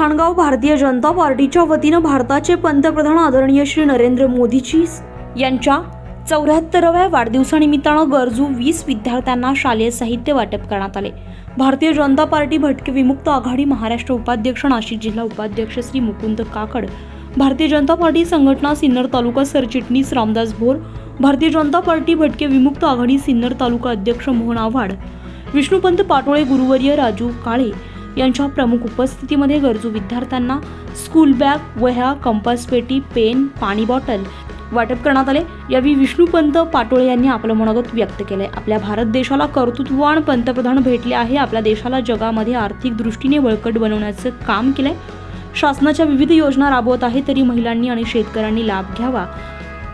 ठाणगाव भारतीय जनता पार्टीच्या वतीनं भारताचे पंतप्रधान आदरणीय श्री नरेंद्र मोदीजी यांच्या 74व्या वाढदिवसानिमित्तानं गरजू 20 विद्यार्थ्यांना शालेय साहित्य वाटप करण्यात आले। भारतीय जनता पार्टी भटके विमुक्त आघाडी महाराष्ट्र उपाध्यक्ष, नाशिक जिल्हा उपाध्यक्ष श्री मुकुंद काकड, भारतीय जनता पार्टी संघटना सिन्नर तालुका सरचिटणीस रामदास भोर, भारतीय जनता पार्टी भटके विमुक्त आघाडी सिन्नर तालुका अध्यक्ष मोहन आव्हाड, विष्णुपंत पाटोळे, गुरुवर्य राजू काळे यांच्या प्रमुख उपस्थितीमध्ये गरजू विद्यार्थ्यांना स्कूल बॅग, वह्या, कंपास पेटी, पेन, पाणी बॉटल वाटप करण्यात आले। यावेळी विष्णुपंत पाटोळे यांनी आपलं मनोगत व्यक्त केले। आपल्या भारत देशाला कर्तृत्ववान पंतप्रधान भेटले आहे। आपल्या देशाला जगामध्ये आर्थिक दृष्टीने बळकट बनवण्याचं काम केलंय। शासनाच्या विविध योजना राबवत आहे, तरी महिलांनी आणि शेतकऱ्यांनी लाभ घ्यावा।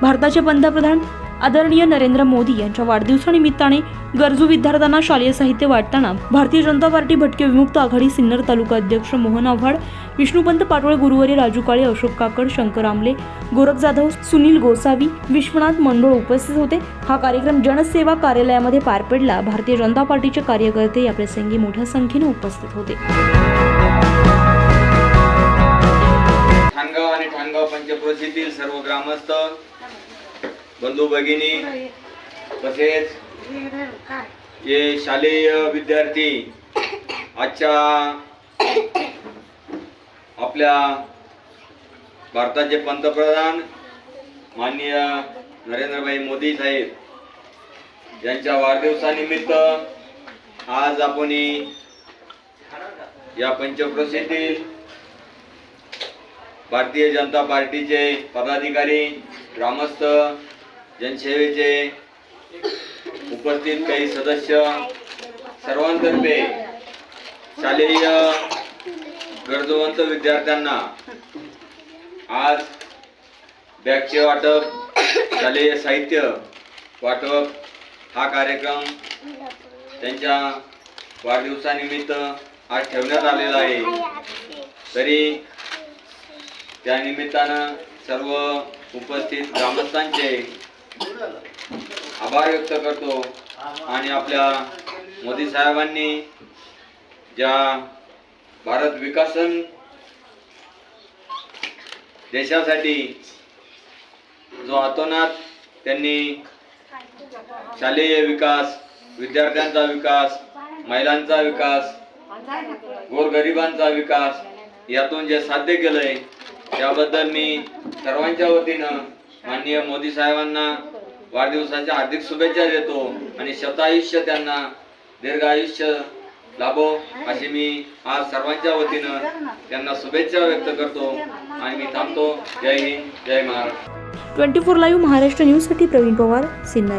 भारताचे पंतप्रधान आदरणीय नरेंद्र मोदी यांच्या वाढदिवसानिमित्ताने गरजू विद्यार्थ्यांना शालेय साहित्य वाटताना भारतीय जनता पार्टी भटके विमुक्त आघाडी सिन्नर तालुका अध्यक्ष मोहन आव्हाड, विष्णुपंत पाटोळे, गुरुवर्य राजू काळे, अशोक काकड, शंकर आमले, गोरख जाधव, सुनील गोसावी, विश्वनाथ मंडोळ उपस्थित होते। हा कार्यक्रम जनसेवा कार्यालयामध्ये पार पडला। भारतीय जनता पार्टीचे कार्यकर्ते या प्रसंगी मोठ्या संख्येने उपस्थित होते। ठाणगाव आणि ठाणगाव पंचक्रोशीतील सर्व ग्रामस्थ, बंधू भगिनी तसेच जे शालेय विद्यार्थी आजच्या आपल्या भारताचे पंतप्रधान माननीय नरेंद्रभाई मोदी साहेब यांच्या वाढदिवसानिमित्त आज आपण या पंचक्रोशीतील भारतीय जनता पार्टीचे पदाधिकारी, ग्रामस्थ, जनसेवेचे उपस्थित काही सदस्य सर्वांतर्फे शालेय गरजूवंत विद्यार्थ्यांना आज बॅगचे वाटप, शालेय साहित्य वाटप हा कार्यक्रम त्यांच्या वाढदिवसानिमित्त आज ठेवण्यात आलेला आहे। तरी त्या निमित्तानं सर्व उपस्थित ग्रामस्थांचे आभार व्यक्त करतो आणि आपल्या मोदी साहेबांनी ज्या भारत विकासन देशासाठी जो अतोनात त्यांनी शालेय विकास, विद्यार्थ्यांचा विकास, महिलांचा विकास, गोरगरिबांचा विकास यातून जे साध्य केलंय त्याबद्दल मी सर्वांच्या वतीनं माननीय मोदी साहेबांना वाढदिवसाच्या हार्दिक शुभेच्छा देतो आणि शतायुष्य त्यांना दीर्घ आयुष्य लाभो अशी मी आज सर्वांच्या वतीनं त्यांना शुभेच्छा व्यक्त करतो आणि मी थांबतो। जय हिंद, जय महाराष्ट्र। 24 लाईव्ह महाराष्ट्र न्यूज साठी प्रवीण पवार, सिन्नर।